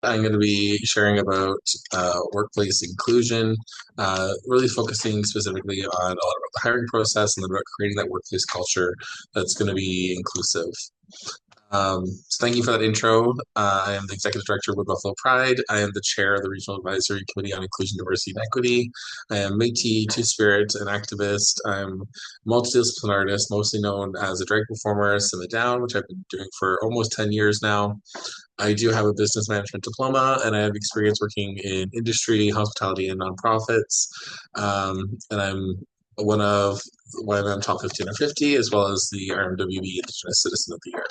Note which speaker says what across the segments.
Speaker 1: I'm going to be sharing about workplace inclusion, really focusing specifically on a lot about the hiring process and about creating that workplace culture that's going to be inclusive. So thank you for that intro. I am the Executive Director with Buffalo Pride. I am the Chair of the Regional Advisory Committee on Inclusion, Diversity, and Equity. I am Métis, Two-Spirit, an activist. I'm a multidisciplinary artist, mostly known as a drag performer, Simmer Down, which I've been doing for almost 10 years now. I do have a business management diploma, and I have experience working in industry, hospitality, and nonprofits. And I'm one of top 15 or 50, as well as the RMWB Indigenous Citizen of the Year.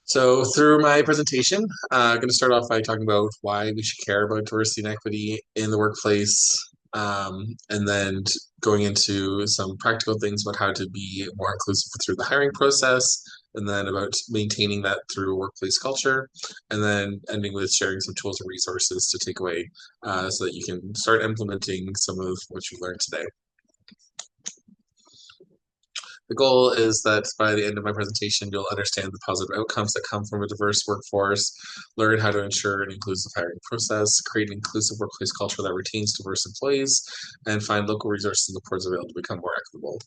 Speaker 1: So through my presentation, I'm going to start off by talking about why we should care about diversity and equity in the workplace, and then going into some practical things about how to be more inclusive through the hiring process, and then about maintaining that through workplace culture, and then ending with sharing some tools and resources to take away so that you can start implementing some of what you learned today. The goal is that by the end of my presentation, you'll understand the positive outcomes that come from a diverse workforce, learn how to ensure an inclusive hiring process, create an inclusive workplace culture that retains diverse employees, and find local resources and supports available to become more equitable.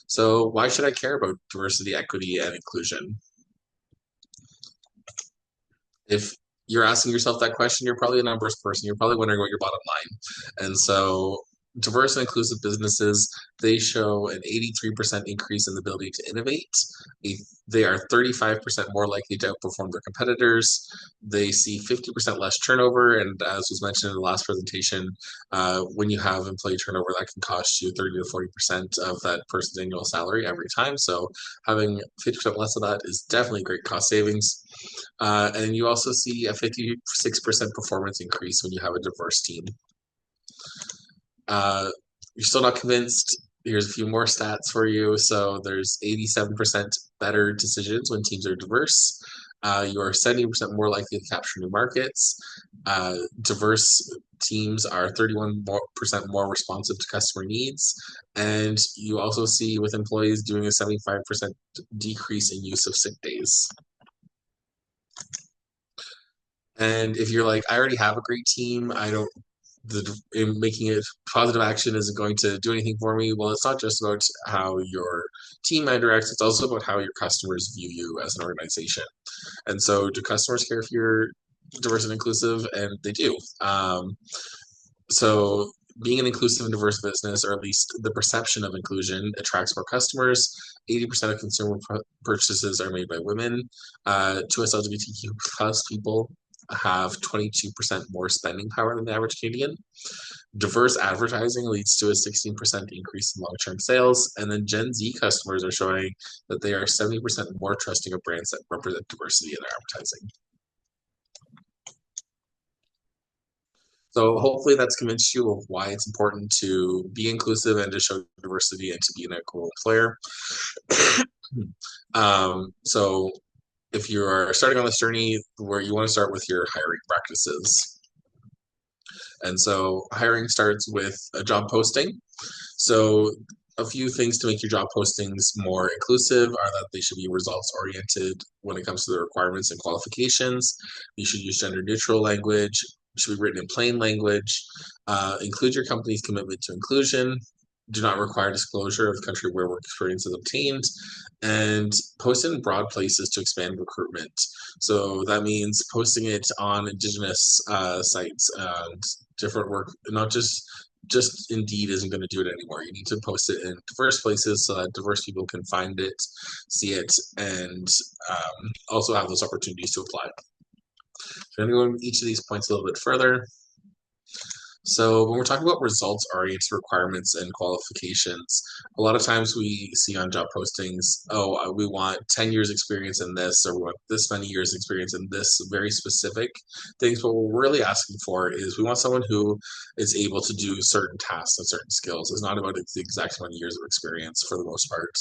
Speaker 1: So why should I care about diversity, equity, and inclusion? If you're asking yourself that question, you're probably a numbers person. You're probably wondering what your bottom line. And so diverse and inclusive businesses, they show an 83% increase in the ability to innovate. They are 35% more likely to outperform their competitors. They see 50% less turnover. And as was mentioned in the last presentation, when you have employee turnover, that can cost you 30 to 40% of that person's annual salary every time. So having 50% less of that is definitely great cost savings. And you also see a 56% performance increase when you have a diverse team. You're still not convinced? Here's a few more stats for you. So there's 87% better decisions when teams are diverse. You are 70% more likely to capture new markets. Diverse teams are 31% more responsive to customer needs. And you also see with employees doing a 75% decrease in use of sick days. And if you're like, I already have a great team, making it positive action isn't going to do anything for me. Well, it's not just about how your team interacts, it's also about how your customers view you as an organization. And so, do customers care if you're diverse and inclusive? And they do. So, being an inclusive and diverse business, or at least the perception of inclusion, attracts more customers. 80% of consumer purchases are made by women. 2S LGBTQ plus people have 22% more spending power than the average Canadian. Diverse advertising leads to a 16% increase in long-term sales. And then Gen Z customers are showing that they are 70% more trusting of brands that represent diversity in their advertising. So hopefully that's convinced you of why it's important to be inclusive and to show diversity and to be an equal employer. So if you are starting on this journey, where you want to start with your hiring practices. And so hiring starts with a job posting. So a few things to make your job postings more inclusive are that they should be results oriented when it comes to the requirements and qualifications. You should use gender neutral language. It should be written in plain language. Include your company's commitment to inclusion. Do not require disclosure of country where work experience is obtained, and post in broad places to expand recruitment. So that means posting it on Indigenous sites and different work, not just Indeed isn't going to do it anymore. You need to post it in diverse places so that diverse people can find it, see it, and also have those opportunities to apply. So I'm going to go into each of these points a little bit further. So when we're talking about results-oriented requirements and qualifications, a lot of times we see on job postings, oh, we want 10 years experience in this, or we want this many years experience in this very specific things. But what we're really asking for is we want someone who is able to do certain tasks and certain skills. It's not about the exact amount of years of experience for the most part.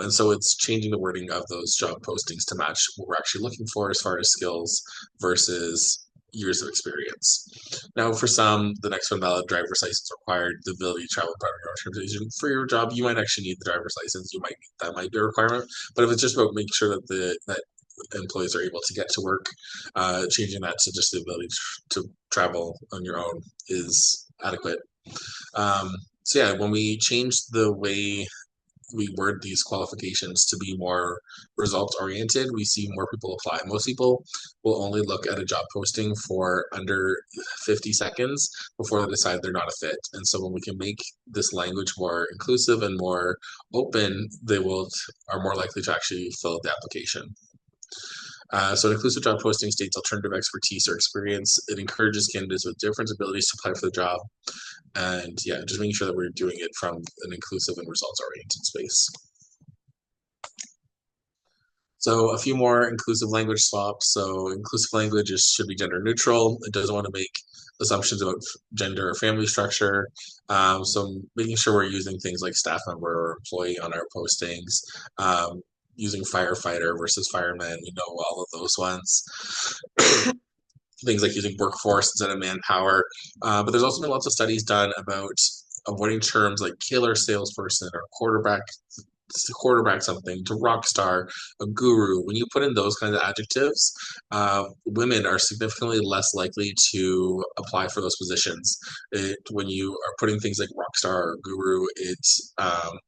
Speaker 1: And so it's changing the wording of those job postings to match what we're actually looking for as far as skills versus years of experience. Now, for some, the next one, valid driver's license required, the ability to travel private transportation. For your job, you might actually need the driver's license. You might that might be a requirement, but if it's just about making sure that that employees are able to get to work, changing that to just the ability to travel on your own is adequate. So yeah, when we change the way we word these qualifications to be more results oriented, we see more people apply. Most people will only look at a job posting for under 50 seconds before they decide they're not a fit. And so when we can make this language more inclusive and more open, they will are more likely to actually fill out the application. So an inclusive job posting states alternative expertise or experience. It encourages candidates with different abilities to apply for the job. And yeah, just making sure that we're doing it from an inclusive and results oriented space. So a few more inclusive language swaps. So inclusive language should be gender neutral. It doesn't want to make assumptions about gender or family structure. So making sure we're using things like staff member or employee on our postings. Using firefighter versus fireman, we know all of those ones. Things like using workforce instead of manpower. But there's also been lots of studies done about avoiding terms like killer, salesperson, or quarterback to quarterback something, to rock star, a guru. When you put in those kinds of adjectives, women are significantly less likely to apply for those positions. When you are putting things like rock star or guru, it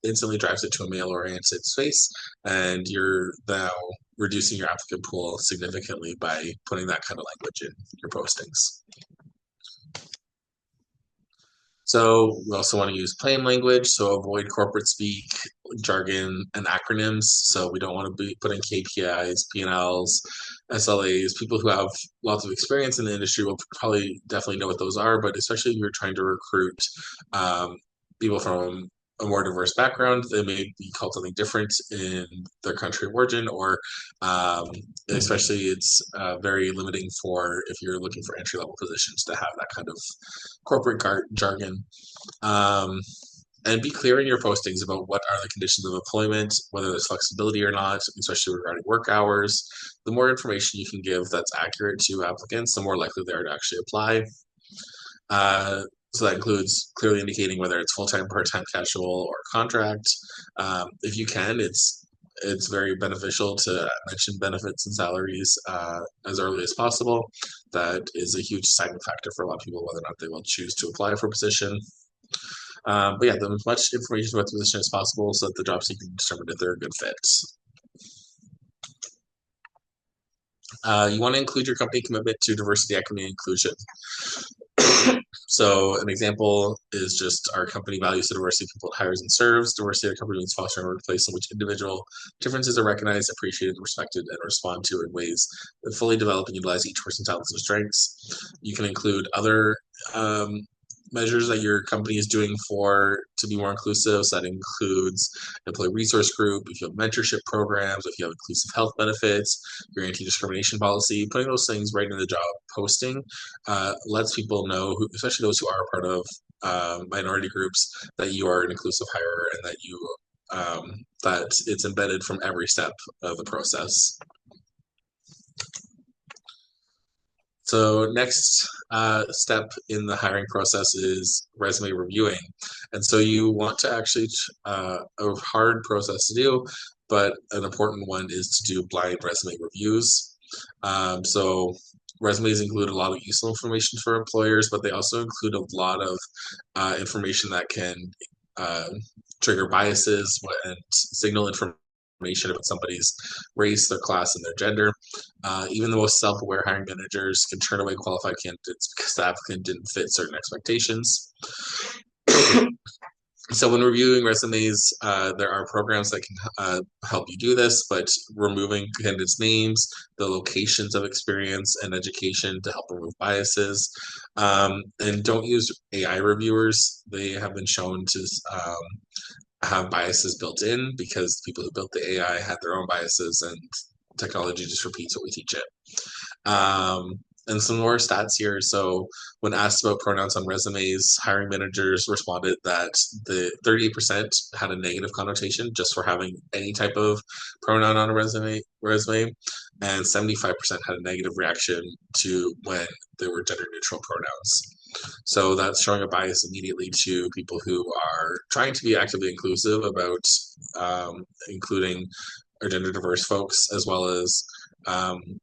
Speaker 1: instantly drives it to a male-oriented space, and you're now reducing your applicant pool significantly by putting that kind of language in your postings. So we also want to use plain language, so avoid corporate speak, jargon, and acronyms. So we don't want to be putting KPIs, P&Ls, SLAs. People who have lots of experience in the industry will probably definitely know what those are, but especially if you're trying to recruit people from a more diverse background, they may be called something different in their country of origin, or especially it's very limiting for if you're looking for entry level positions to have that kind of corporate jargon. Um, and be clear in your postings about what are the conditions of employment, whether there's flexibility or not, especially regarding work hours. The more information you can give that's accurate to applicants, the more likely they are to actually apply. So that includes clearly indicating whether it's full-time, part-time, casual, or contract. If you can, it's very beneficial to mention benefits and salaries as early as possible. That is a huge deciding factor for a lot of people, whether or not they will choose to apply for a position. But yeah, as much information about the position as possible so that the job seeker can determine if they're a good fit. You want to include your company commitment to diversity, equity, and inclusion. So an example is just our company values the diversity of people it hires and serves. Diversity of the company means fostering a workplace in which individual differences are recognized, appreciated, respected, and responded to in ways that fully develop and utilize each person's talents and strengths. You can include other measures that your company is doing to be more inclusive. So that includes employee resource group, if you have mentorship programs, if you have inclusive health benefits, your anti-discrimination policy, putting those things right in the job posting lets people know, especially those who are a part of minority groups, that you are an inclusive hirer and that that it's embedded from every step of the process. So next step in the hiring process is resume reviewing. And so you want to actually, a hard process to do, but an important one is to do blind resume reviews. So resumes include a lot of useful information for employers, but they also include a lot of information that can trigger biases and signal information about somebody's race, their class, and their gender. Even the most self-aware hiring managers can turn away qualified candidates because the applicant didn't fit certain expectations. So when reviewing resumes, there are programs that can help you do this, but removing candidates' names, the locations of experience and education to help remove biases. And don't use AI reviewers. They have been shown to have biases built in because people who built the AI had their own biases, and technology just repeats what we teach it. and some more stats here. So, when asked about pronouns on resumes, hiring managers responded that the 38% had a negative connotation just for having any type of pronoun on a resume, and 75% had a negative reaction to when there were gender neutral pronouns. So that's showing a bias immediately to people who are trying to be actively inclusive about including our gender diverse folks, as well as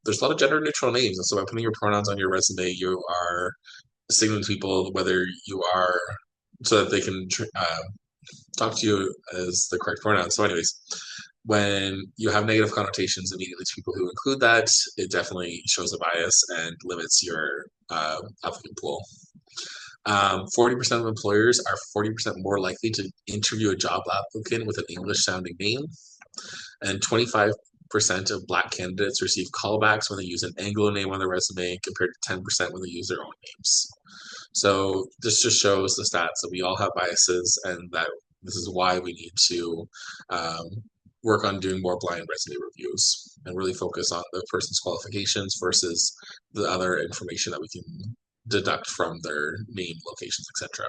Speaker 1: there's a lot of gender neutral names. And so by putting your pronouns on your resume, you are signaling to people whether you are, so that they can talk to you as the correct pronoun. So, anyways, when you have negative connotations immediately to people who include that, it definitely shows a bias and limits your applicant pool. 40% of employers are 40% more likely to interview a job applicant with an English sounding name, and 25% of Black candidates receive callbacks when they use an Anglo name on their resume compared to 10% when they use their own names. So this just shows the stats that we all have biases, and that this is why we need to work on doing more blind resume reviews and really focus on the person's qualifications versus the other information that we can deduct from their name, locations, etc.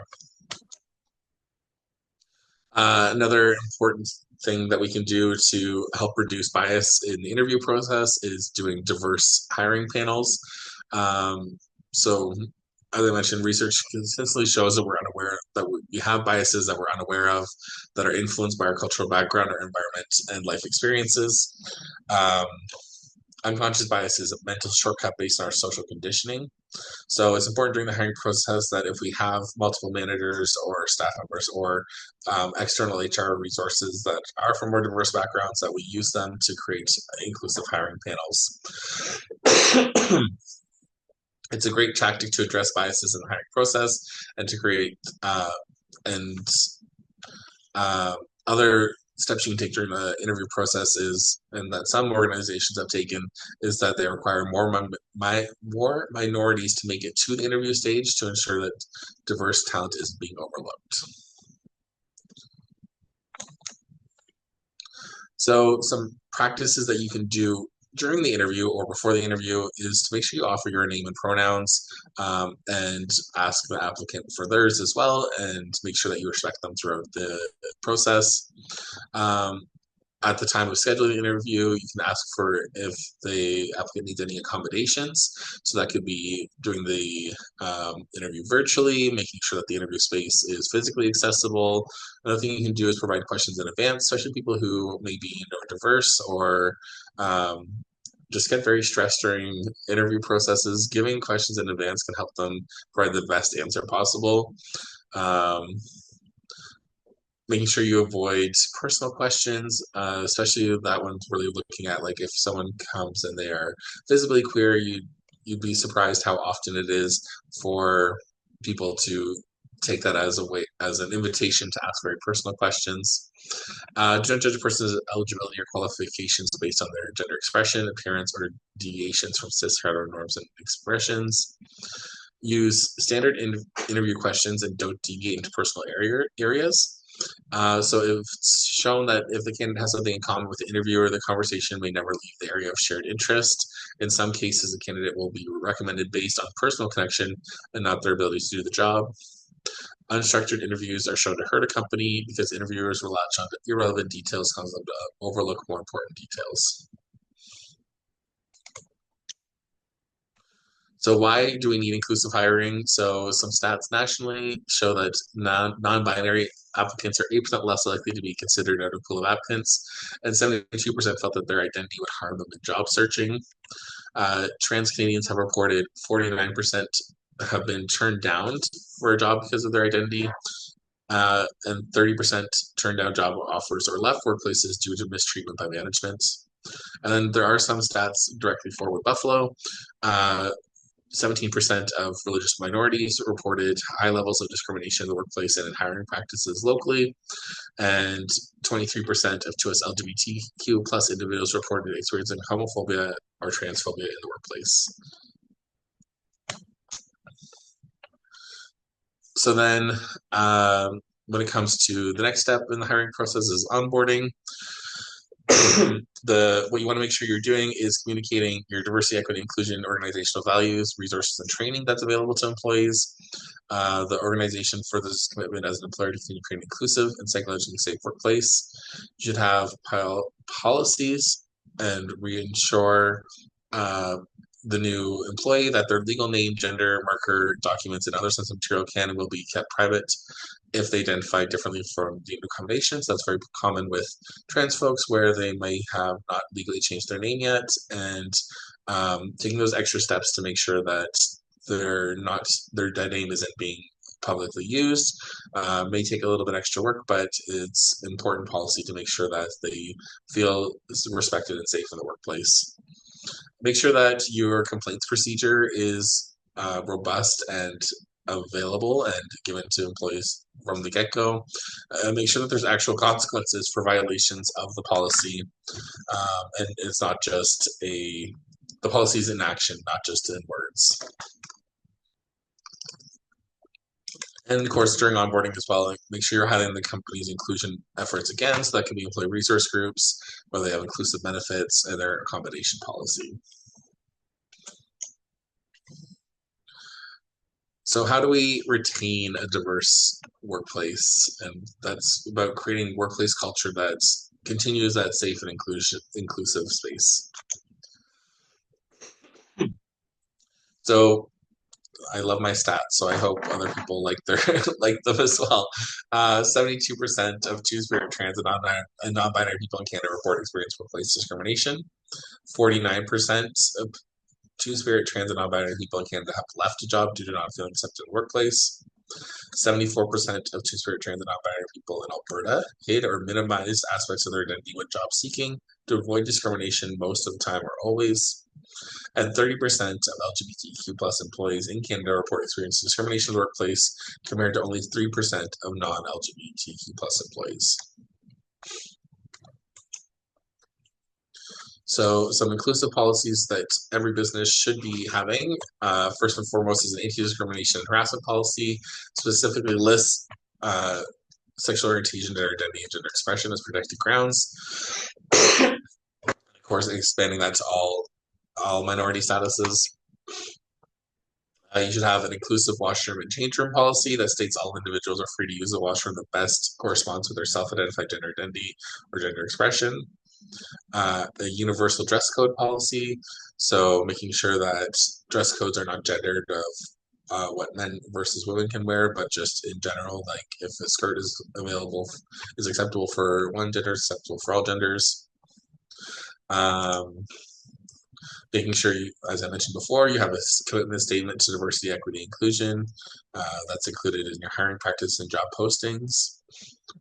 Speaker 1: Another important thing that we can do to help reduce bias in the interview process is doing diverse hiring panels. So, as I mentioned, research consistently shows that we're unaware that we have biases that we're unaware of that are influenced by our cultural background, our environment, and life experiences. Um, Unconscious bias is a mental shortcut based on our social conditioning. So it's important during the hiring process that if we have multiple managers or staff members or external HR resources that are from more diverse backgrounds, that we use them to create inclusive hiring panels. It's a great tactic to address biases in the hiring process and to create and other steps you can take during the interview process is, and that some organizations have taken, is that they require more minorities to make it to the interview stage to ensure that diverse talent is being overlooked. So some practices that you can do during the interview or before the interview is to make sure you offer your name and pronouns, and ask the applicant for theirs as well, and make sure that you respect them throughout the process. At the time of scheduling the interview, you can ask for if the applicant needs any accommodations. So that could be doing the interview virtually, making sure that the interview space is physically accessible. Another thing you can do is provide questions in advance, especially people who may be neurodiverse or just get very stressed during interview processes. Giving questions in advance can help them provide the best answer possible. Making sure you avoid personal questions, especially that one's really looking at like if someone comes and they are visibly queer, you'd be surprised how often it is for people to take that as an invitation to ask very personal questions. Don't judge a person's eligibility or qualifications based on their gender expression, appearance, or deviations from cis-hetero norms and expressions. Use standard interview questions and don't deviate into personal areas. So it's shown that if the candidate has something in common with the interviewer, the conversation may never leave the area of shared interest. In some cases, the candidate will be recommended based on personal connection and not their ability to do the job. Unstructured interviews are shown to hurt a company because interviewers will latch on to irrelevant details, causing them to overlook more important details. So why do we need inclusive hiring? So some stats nationally show that non-binary applicants are 8% less likely to be considered out of pool of applicants, and 72% felt that their identity would harm them in job searching. Trans Canadians have reported 49% have been turned down for a job because of their identity, and 30% turned down job offers or left workplaces due to mistreatment by management. And then there are some stats directly for with Buffalo. 17% of religious minorities reported high levels of discrimination in the workplace and in hiring practices locally, and 23% of 2S LGBTQ plus individuals reported experiencing homophobia or transphobia in the workplace. So then when it comes to the next step in the hiring process is onboarding. What you want to make sure you're doing is communicating your diversity, equity, inclusion, organizational values, resources, and training that's available to employees. The organization furthers commitment as an employer to continue creating an inclusive and psychologically safe workplace. You should have policies and reinsure the new employee that their legal name, gender, marker, documents, and other sensitive material can and will be kept private if they identify differently from the accommodations. That's very common with trans folks where they might have not legally changed their name yet, and taking those extra steps to make sure that their dead name isn't being publicly used may take a little bit extra work, but it's important policy to make sure that they feel respected and safe in the workplace. Make sure that your complaints procedure is robust and available and given to employees from the get-go. Make sure that there's actual consequences for violations of the policy, and it's not just the policy is in action, not just in words. And of course, during onboarding as well, make sure you're highlighting the company's inclusion efforts again. So that can be employee resource groups, where they have inclusive benefits and their accommodation policy. So how do we retain a diverse workplace? And that's about creating workplace culture that continues that safe and inclusive space. So I love my stats, so I hope other people like like them as well. 72% of Two-Spirit trans and non-binary people in Canada report experience workplace discrimination. 49% of Two-Spirit trans and non-binary people in Canada have left a job due to not feeling accepted in the workplace. 74% of Two-Spirit trans and non-binary people in Alberta hid or minimized aspects of their identity when job seeking to avoid discrimination most of the time or always. And 30% of LGBTQ plus employees in Canada report experiencing discrimination in the workplace, compared to only 3% of non-LGBTQ plus employees. So some inclusive policies that every business should be having. First and foremost is an anti-discrimination and harassment policy, specifically lists sexual orientation, gender identity, and gender expression as protected grounds. Of course, expanding that to all minority statuses. You should have an inclusive washroom and change room policy that states all individuals are free to use the washroom that best corresponds with their self-identified gender identity or gender expression. A universal dress code policy, so making sure that dress codes are not gendered of what men versus women can wear, but just in general, like if a skirt is acceptable for one gender, acceptable for all genders. Making sure you, as I mentioned before, you have a commitment statement to diversity, equity, inclusion that's included in your hiring practice and job postings.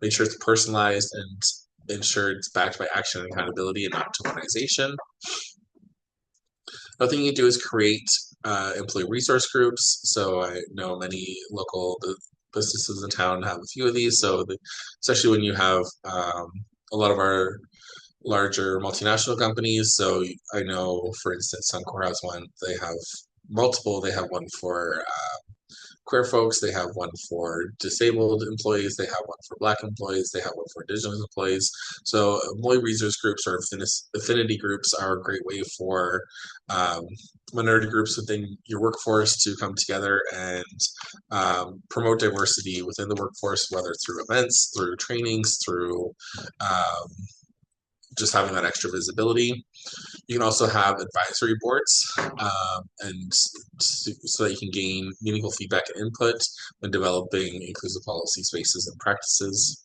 Speaker 1: Make sure it's personalized and ensure it's backed by action and accountability and not tokenization. Another thing you can do is create employee resource groups. So I know many local businesses in town have a few of these. So especially when you have a lot of our larger multinational companies. So I know, for instance, Suncor has one. They have multiple. They have one for queer folks. They have one for disabled employees. They have one for Black employees. They have one for Indigenous employees. So employee resource groups or affinity groups are a great way for minority groups within your workforce to come together and promote diversity within the workforce, whether through events, through trainings, through just having that extra visibility. You can also have advisory boards, and so that you can gain meaningful feedback and input when developing inclusive policy spaces and practices.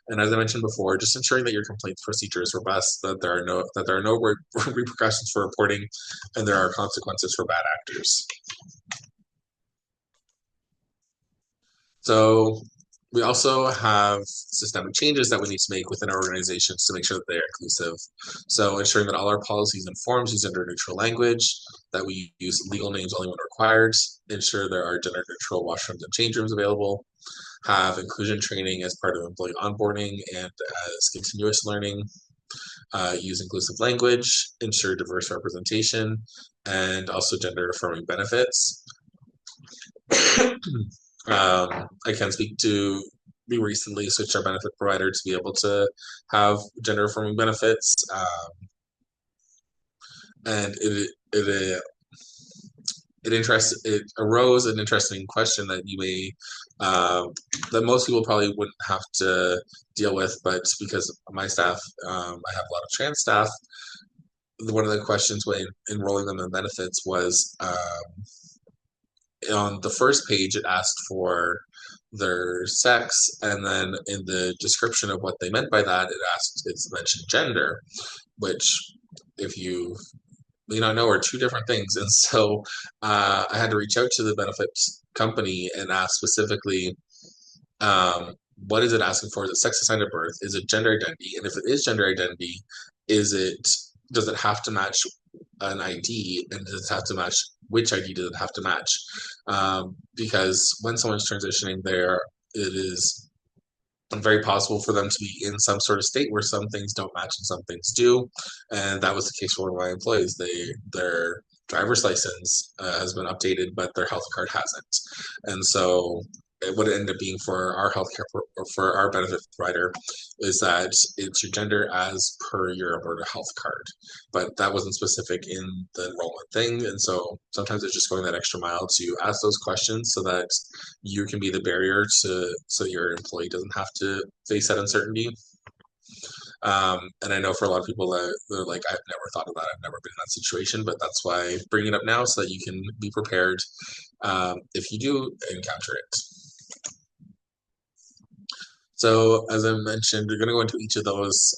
Speaker 1: And as I mentioned before, just ensuring that your complaints procedure is robust, that there are no repercussions for reporting, and there are consequences for bad actors. So we also have systemic changes that we need to make within our organizations to make sure that they are inclusive. So ensuring that all our policies and forms use gender neutral language, that we use legal names only when required, ensure there are gender neutral washrooms and change rooms available, have inclusion training as part of employee onboarding and as continuous learning, use inclusive language, ensure diverse representation, and also gender affirming benefits. I can speak to we recently switched our benefit provider to be able to have gender affirming benefits, and it arose an interesting question that you may that most people probably wouldn't have to deal with, but because my staff, I have a lot of trans staff. One of the questions when enrolling them in benefits was, on the first page it asked for their sex, and then in the description of what they meant by that, it's mentioned gender, which, if you may not know, are two different things. And so I had to reach out to the benefits company and ask specifically, what is it asking for? Is it sex assigned at birth? Is it gender identity? And if it is gender identity, is it does it have to match an ID? And does it have to match, which ID does it have to match? Because when someone's transitioning there, it is very possible for them to be in some sort of state where some things don't match and some things do. And that was the case for one of my employees. Their driver's license has been updated, but their health card hasn't. And so what it ended up being for our healthcare or for our benefit provider is that it's your gender as per your Alberta health card, but that wasn't specific in the enrollment thing. And so sometimes it's just going that extra mile to ask those questions so that you can be the barrier to so your employee doesn't have to face that uncertainty. And I know for a lot of people that they're like, I've never thought of that. I've never been in that situation, but that's why bringing it up now so that you can be prepared if you do encounter it. So as I mentioned, we're going to go into each of those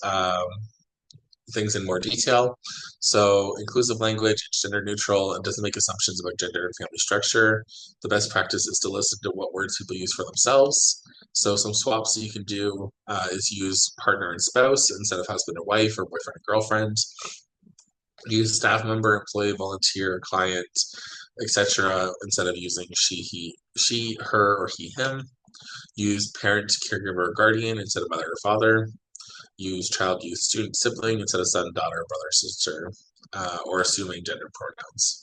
Speaker 1: things in more detail. So inclusive language, gender neutral, and doesn't make assumptions about gender and family structure. The best practice is to listen to what words people use for themselves. So some swaps that you can do is use partner and spouse instead of husband and wife or boyfriend and girlfriend. Use staff member, employee, volunteer, client, etc. instead of using she, her, or he, him. Use parent, caregiver, or guardian instead of mother or father. Use child, youth, student, sibling instead of son, daughter, brother, sister, or assuming gender pronouns.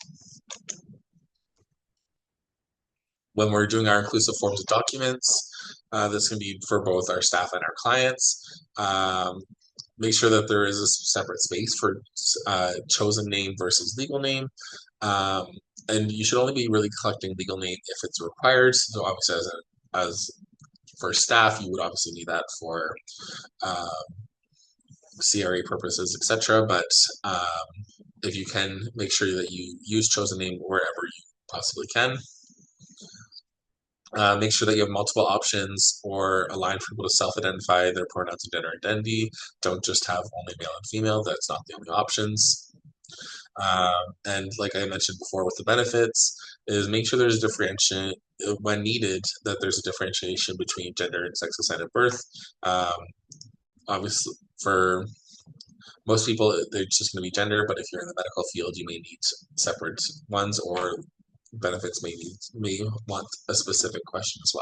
Speaker 1: When we're doing our inclusive forms of documents, this can be for both our staff and our clients. Make sure that there is a separate space for chosen name versus legal name. And you should only be really collecting legal name if it's required. So obviously as for staff, you would obviously need that for CRA purposes, etc. But if you can, make sure that you use chosen name wherever you possibly can. Make sure that you have multiple options or a line for people to self-identify their pronouns and gender identity. Don't just have only male and female. That's not the only options. And like I mentioned before with the benefits, is make sure there's a differentiation when needed, that there's a differentiation between gender and sex assigned at birth. Obviously, for most people, they're just going to be gender, but if you're in the medical field, you may need separate ones, or benefits may want a specific question as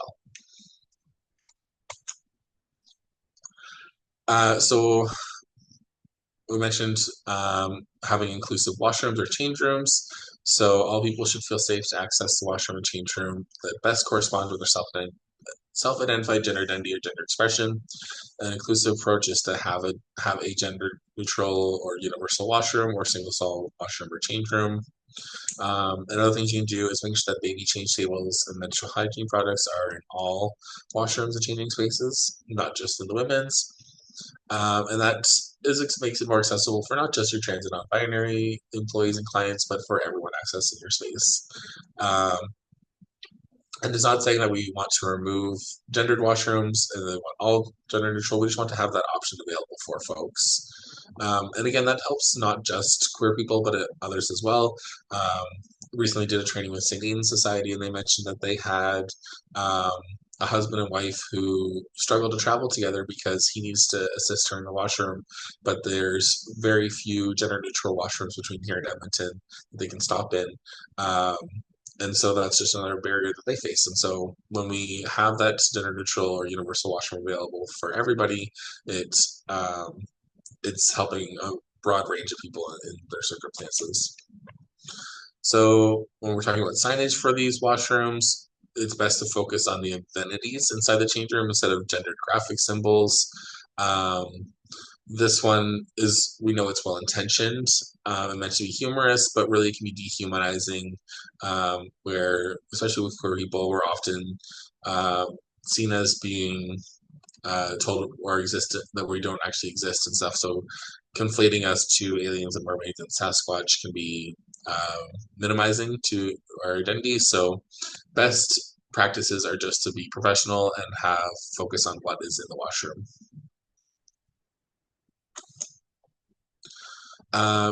Speaker 1: well. So we mentioned having inclusive washrooms or change rooms. So all people should feel safe to access the washroom and change room that best corresponds with their self-identified gender identity or gender expression. An inclusive approach is to have a gender neutral or universal washroom or single stall washroom or change room. Another thing you can do is make sure that baby change tables and menstrual hygiene products are in all washrooms and changing spaces, not just in the women's. And that makes it more accessible for not just your trans and non-binary employees and clients, but for everyone accessing your space. And it's not saying that we want to remove gendered washrooms and then want all gender neutral. We just want to have that option available for folks. And again, that helps not just queer people, but others as well. Recently did a training with St. Aidan Society, and they mentioned that they had a husband and wife who struggle to travel together because he needs to assist her in the washroom, but there's very few gender neutral washrooms between here and Edmonton that they can stop in. And so that's just another barrier that they face. And so when we have that gender neutral or universal washroom available for everybody, it's helping a broad range of people in their circumstances. So when we're talking about signage for these washrooms, it's best to focus on the amenities inside the change room instead of gendered graphic symbols. Um, this one is, we know it's well intentioned and meant to be humorous, but really it can be dehumanizing, where, especially with queer people, we're often uh, seen as being told or existent that we don't actually exist and stuff. So conflating us to aliens and mermaids and Sasquatch can be minimizing to our identity. So best practices are just to be professional and have focus on what is in the washroom.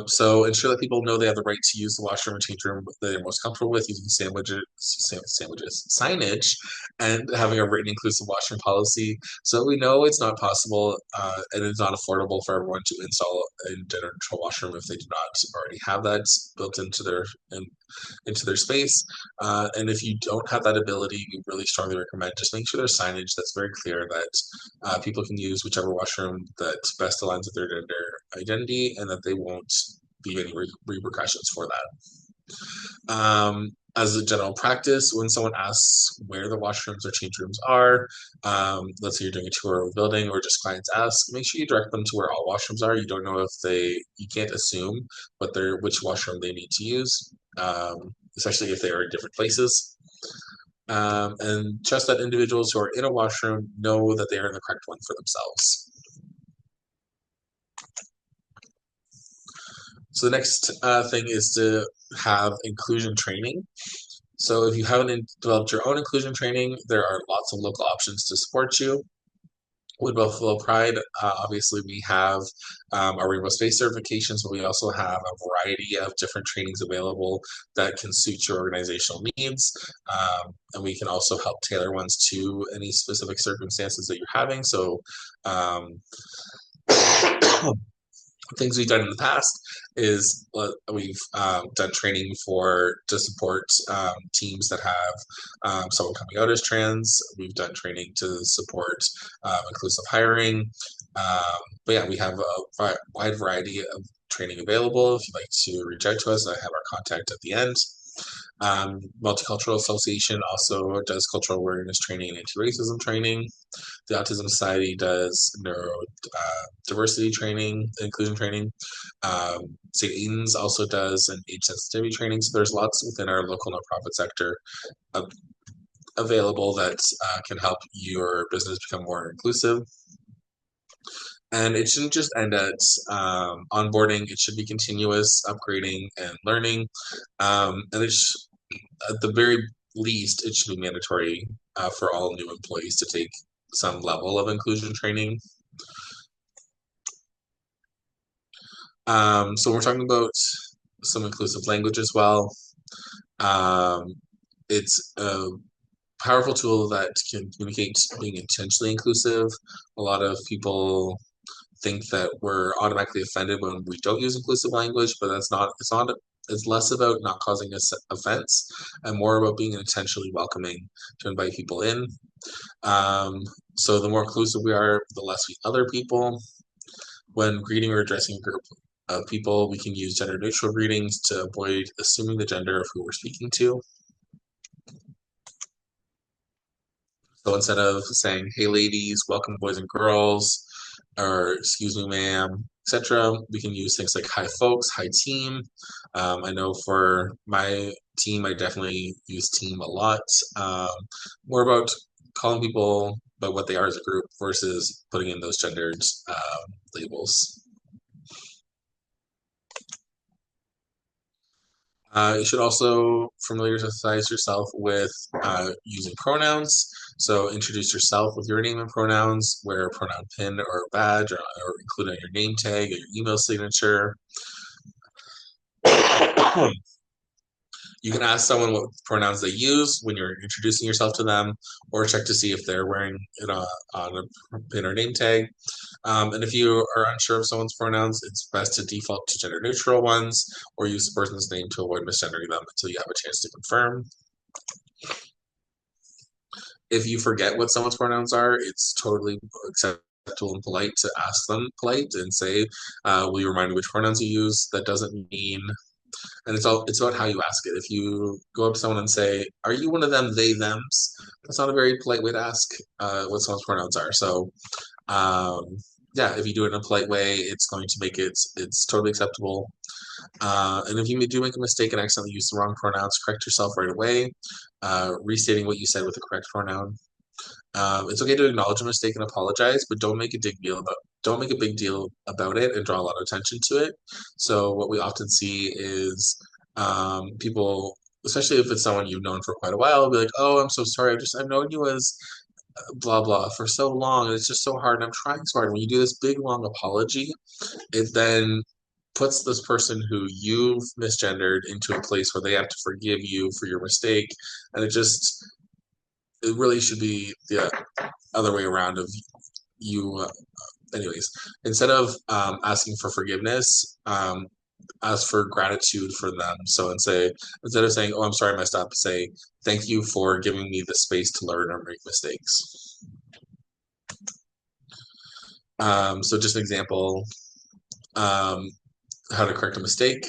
Speaker 1: So ensure that people know they have the right to use the washroom and change room that they're most comfortable with, using signage, and having a written inclusive washroom policy. So we know it's not possible and it's not affordable for everyone to install a gender neutral washroom if they do not already have that built into their space. And if you don't have that ability, we really strongly recommend just make sure there's signage that's very clear that people can use whichever washroom that best aligns with their gender identity, and that they won't be any repercussions for that. As a general practice, when someone asks where the washrooms or change rooms are, let's say you're doing a tour of a building or just clients ask, make sure you direct them to where all washrooms are. You don't know if you can't assume which washroom they need to use, especially if they are in different places. And trust that individuals who are in a washroom know that they are in the correct one for themselves. So the next thing is to have inclusion training. So if you haven't developed your own inclusion training, there are lots of local options to support you. With Buffalo Pride, obviously we have our Rainbow Space certifications, but we also have a variety of different trainings available that can suit your organizational needs. And we can also help tailor ones to any specific circumstances that you're having. So things we've done in the past is we've done training to support teams that have someone coming out as trans. We've done training to support inclusive hiring. But yeah, we have a wide variety of training available. If you'd like to reach out to us, I have our contact at the end. Multicultural Association also does cultural awareness training and anti-racism training. The Autism Society does neurodiversity training, inclusion training. St. Aidan's also does an age sensitivity training. So there's lots within our local nonprofit sector available that can help your business become more inclusive. And it shouldn't just end at onboarding. It should be continuous upgrading and learning. And at the very least, it should be mandatory for all new employees to take some level of inclusion training. So we're talking about some inclusive language as well. It's a powerful tool that can communicate being intentionally inclusive. A lot of people think that we're automatically offended when we don't use inclusive language, but it's not. It's less about not causing us offense and more about being intentionally welcoming to invite people in. So the more inclusive we are, the less we other people. When greeting or addressing a group of people, we can use gender neutral greetings to avoid assuming the gender of who we're speaking to. So instead of saying, hey ladies, welcome boys and girls, or excuse me ma'am, etc., we can use things like hi folks, hi team. I know for my team, I definitely use team a lot. More about calling people by what they are as a group versus putting in those gendered labels. You should also familiarize yourself with using pronouns. So introduce yourself with your name and pronouns, wear a pronoun pin or badge, or include on your name tag or your email signature. You can ask someone what pronouns they use when you're introducing yourself to them, or check to see if they're wearing it on a pin or name tag. And if you are unsure of someone's pronouns, it's best to default to gender neutral ones or use the person's name to avoid misgendering them until you have a chance to confirm. If you forget what someone's pronouns are, it's totally acceptable and polite to ask them polite and say, will you remind me which pronouns you use? That doesn't mean And it's about how you ask it. If you go up to someone and say, "Are you one of them, they, them's?" That's not a very polite way to ask what someone's pronouns are. So um, yeah, if you do it in a polite way, it's going to make it's totally acceptable. And if you do make a mistake and accidentally use the wrong pronouns, correct yourself right away, restating what you said with the correct pronoun. It's okay to acknowledge a mistake and apologize, but don't make a big deal about it and draw a lot of attention to it. So what we often see is people, especially if it's someone you've known for quite a while, be like, "Oh, I'm so sorry. I've known you as blah blah for so long, and it's just so hard. And I'm trying so hard." And when you do this big long apology, it then puts this person who you've misgendered into a place where they have to forgive you for your mistake, and it really should be the other way around of you. Anyways, instead of asking for forgiveness, ask for gratitude for them. So instead of saying, "Oh, I'm sorry, I messed up," say, "Thank you for giving me the space to learn or make mistakes." So just an example, um, how to correct a mistake.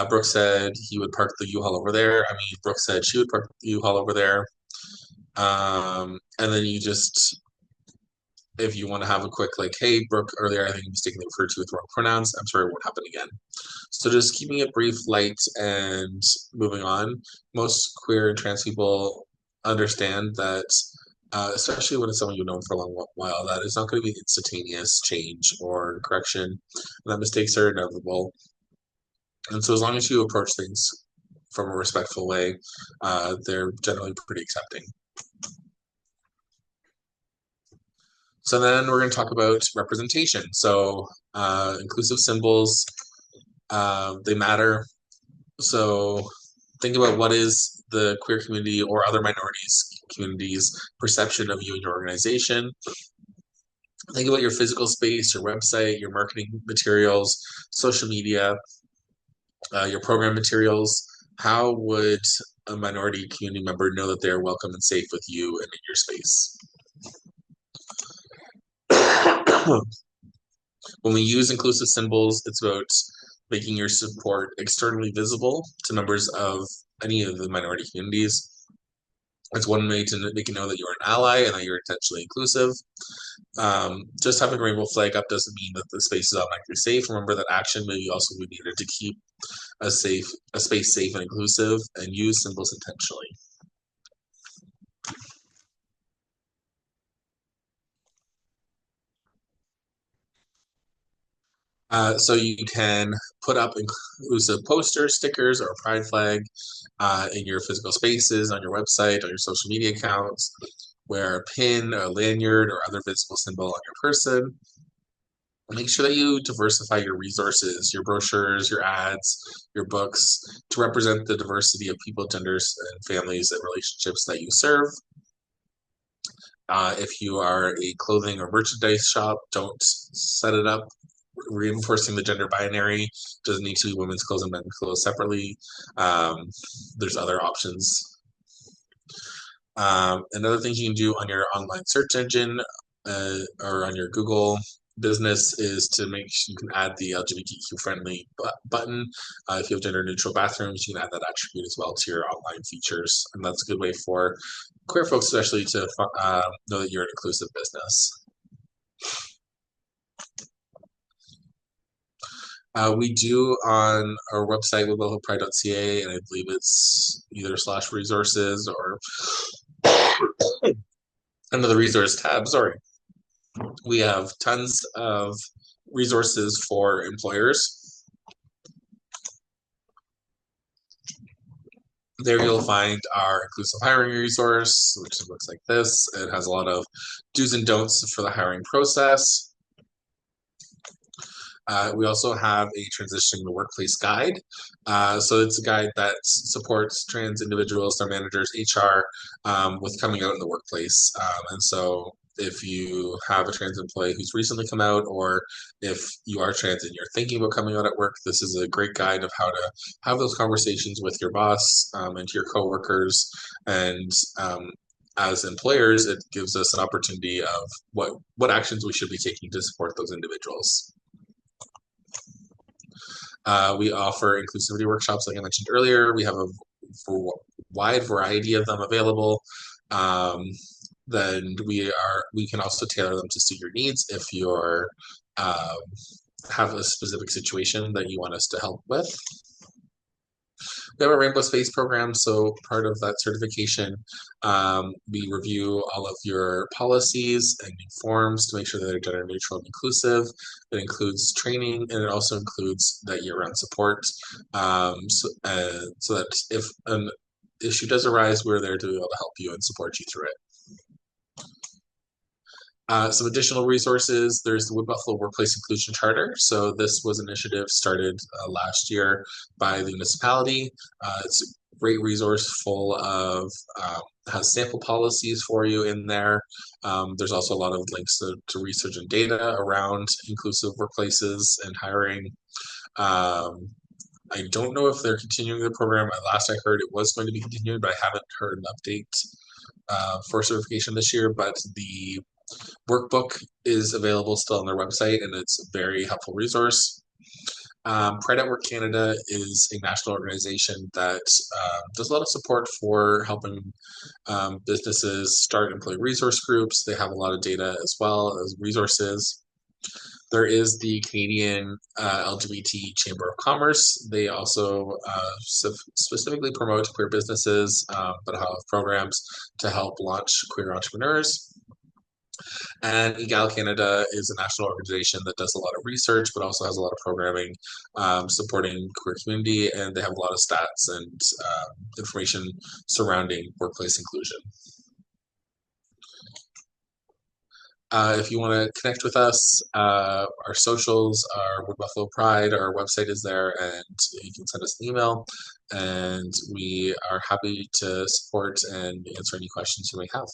Speaker 1: Brooke said he would park the U-Haul over there. I mean, Brooke said she would park the U-Haul over there. And then you just, if you want to have a quick, like, "Hey, Brooke, earlier I think you mistakenly referred to you with wrong pronouns. I'm sorry, it won't happen again." So just keeping it brief, light, and moving on. Most queer and trans people understand that, especially when it's someone you've known for a long while, that it's not going to be instantaneous change or correction, and that mistakes are inevitable. And so as long as you approach things from a respectful way, they're generally pretty accepting. So then we're going to talk about representation. So inclusive symbols, they matter. So think about what is the queer community or other minorities communities perception of you and your organization. Think about your physical space, your website, your marketing materials, social media, your program materials. How would a minority community member know that they're welcome and safe with you and in your space? When we use inclusive symbols, it's about making your support externally visible to members of any of the minority communities. It's one way to make you know that you're an ally and that you're intentionally inclusive. Just having a rainbow flag up doesn't mean that the space is automatically safe. Remember that action may also be needed to keep a space safe and inclusive, and use symbols intentionally. So you can put up inclusive posters, stickers, or a pride flag in your physical spaces, on your website, on your social media accounts. Wear a pin, a lanyard, or other visible symbol on your person. Make sure that you diversify your resources, your brochures, your ads, your books to represent the diversity of people, genders, and families and relationships that you serve. If you are a clothing or merchandise shop, don't set it up reinforcing the gender binary. Doesn't need to be women's clothes and men's clothes separately. There's other options. And other things you can do on your online search engine or on your Google business is to make sure you can add the LGBTQ friendly button. If you have gender neutral bathrooms, you can add that attribute as well to your online features. And that's a good way for queer folks, especially, to know that you're an inclusive business. We do on our website, webhelppride.ca, and I believe it's either /resources or under the resource tab. Sorry. We have tons of resources for employers. There you'll find our inclusive hiring resource, which looks like this. It has a lot of do's and don'ts for the hiring process. We also have a transitioning the workplace guide. So it's a guide that supports trans individuals, their managers, HR, with coming out in the workplace. And so if you have a trans employee who's recently come out, or if you are trans and you're thinking about coming out at work, this is a great guide of how to have those conversations with your boss and to your coworkers. And as employers, it gives us an opportunity of what actions we should be taking to support those individuals. We offer inclusivity workshops, like I mentioned earlier. We have a wide variety of them available. Um, then we can also tailor them to suit your needs if you're um, have a specific situation that you want us to help with. We have a rainbow space program, so part of that certification, we review all of your policies and forms to make sure that they're gender neutral and inclusive. It includes training, and it also includes that year-round support, so that if an issue does arise, we're there to be able to help you and support you through it. Some additional resources, there's the Wood Buffalo Workplace Inclusion Charter. So this was an initiative started last year by the municipality. It's a great resource full of, has sample policies for you in there. There's also a lot of links to research and data around inclusive workplaces and hiring. Um, I don't know if they're continuing the program. Last I heard it was going to be continued, but I haven't heard an update for certification this year. But the workbook is available still on their website, and it's a very helpful resource. Pride at Work Canada is a national organization that does a lot of support for helping businesses start employee resource groups. They have a lot of data as well as resources. There is the Canadian LGBT Chamber of Commerce. They also specifically promote queer businesses, but have programs to help launch queer entrepreneurs. And EGAL Canada is a national organization that does a lot of research, but also has a lot of programming supporting queer community, and they have a lot of stats and information surrounding workplace inclusion. If you want to connect with us, our socials are Wood Buffalo Pride. Our website is there, and you can send us an email, and we are happy to support and answer any questions you may have.